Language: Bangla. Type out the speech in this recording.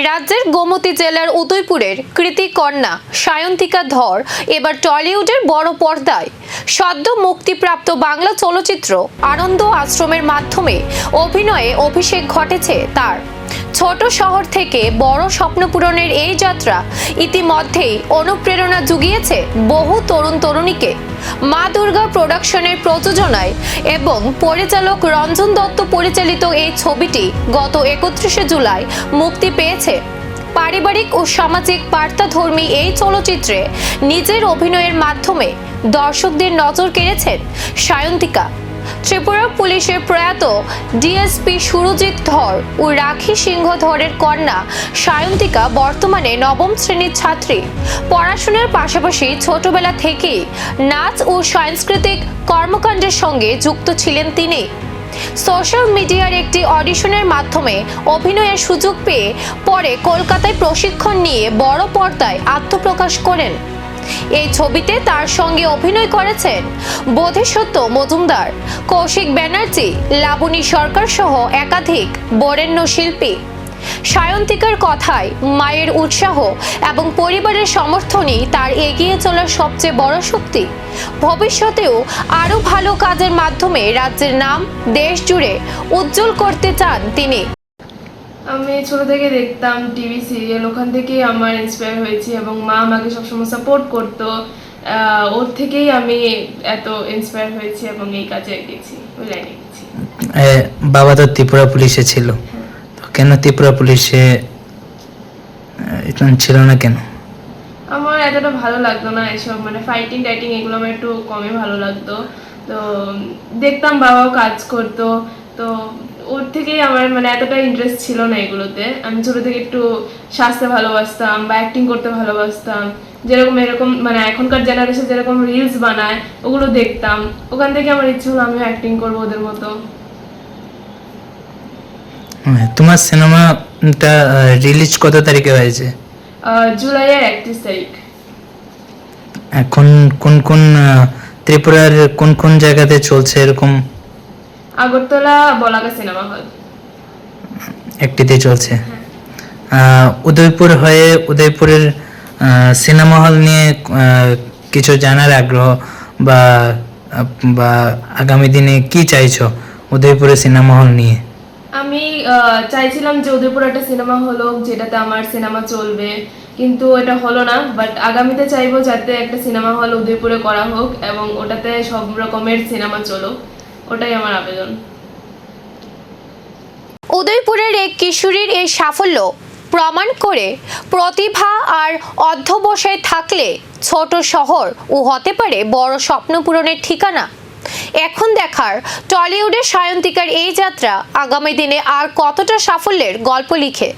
রাজ্যের গোমতী জেলার উদয়পুরের কৃতি কন্যা সায়ন্তিকা ধর এবার টলিউডের বড় পর্দায় সদ্য মুক্তিপ্রাপ্ত বাংলা চলচ্চিত্র আনন্দ আশ্রমের মাধ্যমে অভিনয়ে অভিষেক ঘটেছে তার। ছোট শহর থেকে বড় স্বপ্ন পূরণের এই যাত্রা ইতিমধ্যেই অনুপ্রেরণা জুগিয়েছে বহু তরুণ তরুণীকে। মা দুর্গা প্রোডাকশনের প্রযোজনায় এবং পরিচালক রঞ্জন দত্ত পরিচালিত এই ছবিটি গত 31শে জুলাই মুক্তি পেয়েছে। পারিবারিক ও সামাজিক বার্তাধর্মী এই চলচ্চিত্রে নিজের অভিনয়ের মাধ্যমে দর্শকদের নজর কেড়েছেন সায়ন্তিকা। ত্রিপুরা পুলিশের প্রয়াত ডিএসপি সুরজিৎ ধর ও রাখি সিংহ ধরের কন্যা সায়ন্তিকা বর্তমানে নবম শ্রেণীর ছাত্রী। পড়াশোনার পাশাপাশি ছোটবেলা থেকেই নাচ ও সাংস্কৃতিক কর্মকাণ্ডের সঙ্গে যুক্ত ছিলেন তিনি। সোশ্যাল মিডিয়ার একটি অডিশনের মাধ্যমে অভিনয়ের সুযোগ পেয়ে পরে কলকাতায় প্রশিক্ষণ নিয়ে বড় পর্দায় আত্মপ্রকাশ করেন। এই ছবিতে তার সঙ্গে অভিনয় করেছেন বোধিসত্ত্ব মজুমদার, কৌশিক ব্যানার্জি, লাবণী সরকার সহ একাধিক বরেণ্য শিল্পী। সায়ন্তিকার কথায় মায়ের উৎসাহ এবং পরিবারের সমর্থনই তার এগিয়ে চলার সবচেয়ে বড় শক্তি। ভবিষ্যতেও আরও ভালো কাজের মাধ্যমে রাজ্যের নাম দেশ জুড়ে উজ্জ্বল করতে চান তিনি। আমি ছোট থেকে দেখতাম টিভি সিরিয়াল, ওখান থেকেই আমার ইন্সপায়ার হয়েছি এবং মা আমাকে সবসময় সাপোর্ট করতো। ওর থেকেই আমি এত ইন্সপায়ার হয়েছি এবং এই কাজে গেছি, ওই লাইনে গেছি। বাবা তো ত্রিপুরা পুলিশে ছিল, তো কেন ত্রিপুরা পুলিশে ছিল না কেন? আমার এতটা ভালো লাগতো না এসব, মানে ফাইটিং টাইটিং এগুলো আমার একটু কমই ভালো লাগতো। তো দেখতাম বাবাও কাজ করতো, তো ওর থেকেই আমার মানে এতটা ইন্টারেস্ট ছিল না এগুলোতে। আমি ছোট থেকে একটু সাজতে ভালোবাসতাম বা অ্যাক্টিং করতে ভালোবাসতাম, যেরকম এরকম মানে এখনকার জেনারেশন যেরকম রিলস বানায় ওগুলো দেখতাম। ওখান থেকে আমার ইচ্ছে হলো আমিও অ্যাক্টিং করবো ওদের মতো। তোমার সিনেমাটা রিলিজ কত তারিখে হয়েছে? জুলাইয়ের 31 তারিখ। এখন কোন কোন ত্রিপুরার কোন কোন জায়গাতে চলছে এরকম? আগরতলা বলাকা সিনেমা হল একটিতে চলছে। উদয়পুর হয়ে উদয়পুরের সিনেমা হল নিয়ে কিছু জানার আগ্রহ বা বা আগামী দিনে কি চাইছো উদয়পুরের সিনেমা হল নিয়ে? আমি চাইছিলাম যে উদয়পুর একটা সিনেমা হল হোক যেটাতে আমার সিনেমা চলবে, কিন্তু এটা হলো না। বাট আগামীতে চাইবো যাতে একটা সিনেমা হল উদয়পুরে করা হোক এবং ওটাতে সব রকমের সিনেমা চলুক, ওটাই আমার আবেদন। উদয়পুরের এক কিশোরীর এই সাফল্য প্রমাণ করে প্রতিভা আর অধ্যবসায় থাকলে ছোট শহর ও হতে পারে বড় স্বপ্ন পূরণের ঠিকানা। এখন দেখার টলিউডের সায়ন্তিকার এই যাত্রা আগামী দিনে আর কতটা সাফল্যের গল্প লিখে।